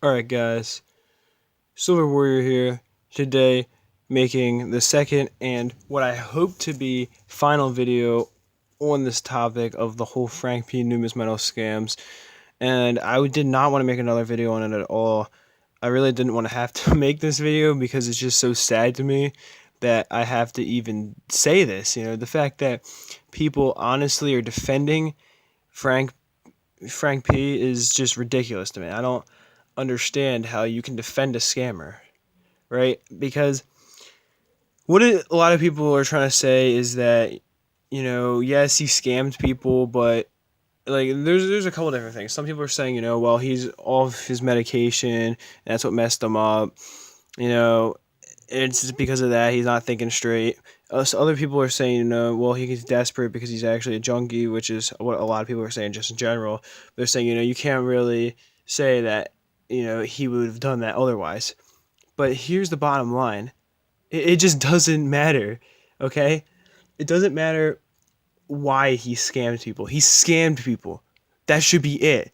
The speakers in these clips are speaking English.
Alright guys, Silver Warrior here, today making the second and what I hope to be final video on this topic of the whole Frank P Numismetals scams. And I did not want to make another video on it at all. I really didn't want to have to make this video because it's just so sad to me that I have to even say this. The fact that people honestly are defending Frank P is just ridiculous to me. I don't understand how you can defend a scammer, right? Because a lot of people are trying to say is that, yes, he scammed people, but like there's a couple different things. Some people are saying, well, he's off his medication and that's what messed him up. You know, it's just because of that he's not thinking straight. So other people are saying, well, he's desperate because he's actually a junkie, which is what a lot of people are saying just in general. They're saying, you can't really say that, he would have done that otherwise. But here's the bottom line. It just doesn't matter, okay? It doesn't matter why he scammed people. He scammed people. That should be it.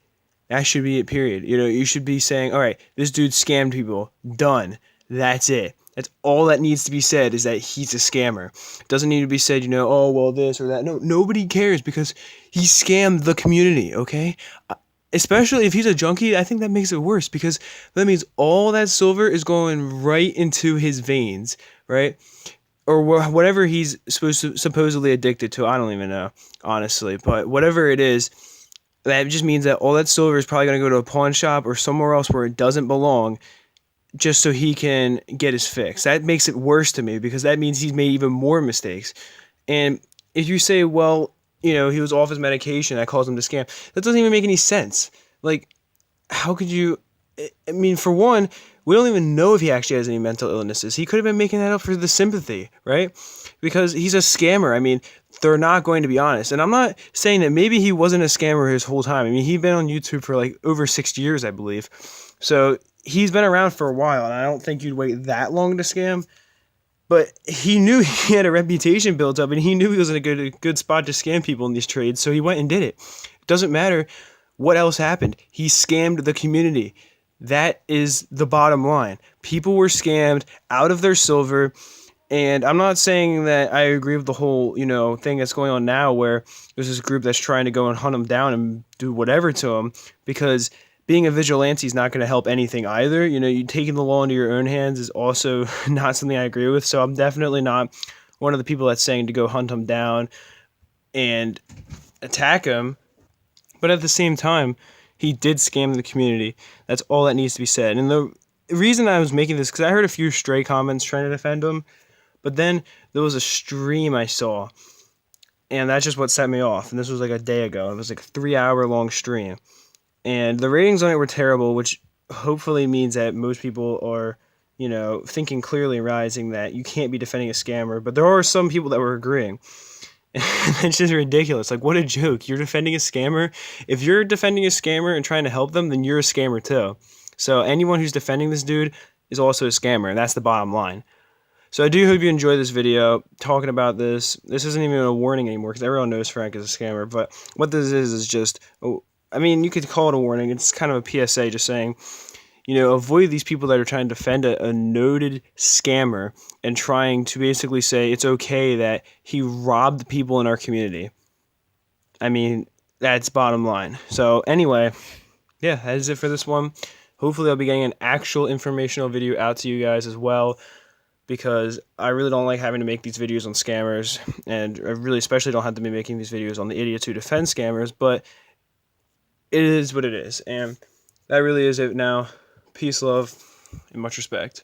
That should be it, period. You should be saying, all right, this dude scammed people. Done. That's it. That's all that needs to be said, is that he's a scammer. It doesn't need to be said, oh, well, this or that. No, nobody cares because he scammed the community, okay? Especially if he's a junkie, I think that makes it worse because that means all that silver is going right into his veins, right? Or whatever he's supposedly addicted to. I don't even know, honestly. But whatever it is, that just means that all that silver is probably going to go to a pawn shop or somewhere else where it doesn't belong, just so he can get his fix. That makes it worse to me because that means he's made even more mistakes. And if you say, well, he was off his medication, that caused him to scam, that doesn't even make any sense. Like, how could you? I mean, for one, we don't even know if he actually has any mental illnesses. He could have been making that up for the sympathy, right? Because he's a scammer. I mean, they're not going to be honest. And I'm not saying that maybe he wasn't a scammer his whole time. I mean, he'd been on YouTube for like over 6 years, I believe. So he's been around for a while, and I don't think you'd wait that long to scam. But he knew he had a reputation built up, and he knew he was in a good spot to scam people in these trades, so he went and did it. It doesn't matter what else happened. He scammed the community. That is the bottom line. People were scammed out of their silver, and I'm not saying that I agree with the whole, thing that's going on now where there's this group that's trying to go and hunt him down and do whatever to him, because being a vigilante is not going to help anything either. You taking the law into your own hands is also not something I agree with. So I'm definitely not one of the people that's saying to go hunt him down and attack him. But at the same time, he did scam the community. That's all that needs to be said. And the reason I was making this, because I heard a few stray comments trying to defend him, but then there was a stream I saw, and that's just what set me off. And this was like a day ago. It was like a 3-hour long stream. And the ratings on it were terrible, which hopefully means that most people are, thinking clearly, realizing that you can't be defending a scammer. But there are some people that were agreeing. And it's just ridiculous. Like, what a joke. You're defending a scammer? If you're defending a scammer and trying to help them, then you're a scammer too. So anyone who's defending this dude is also a scammer, and that's the bottom line. So I do hope you enjoy this video talking about this. This isn't even a warning anymore because everyone knows Frank is a scammer. But what this is just... I mean, you could call it a warning. It's kind of a PSA just saying, avoid these people that are trying to defend a noted scammer and trying to basically say it's okay that he robbed people in our community. I mean, that's bottom line. So anyway, yeah, that is it for this one. Hopefully I'll be getting an actual informational video out to you guys as well, because I really don't like having to make these videos on scammers, and I really especially don't have to be making these videos on the idiots who defend scammers, but it is what it is, and that really is it now. Peace, love, and much respect.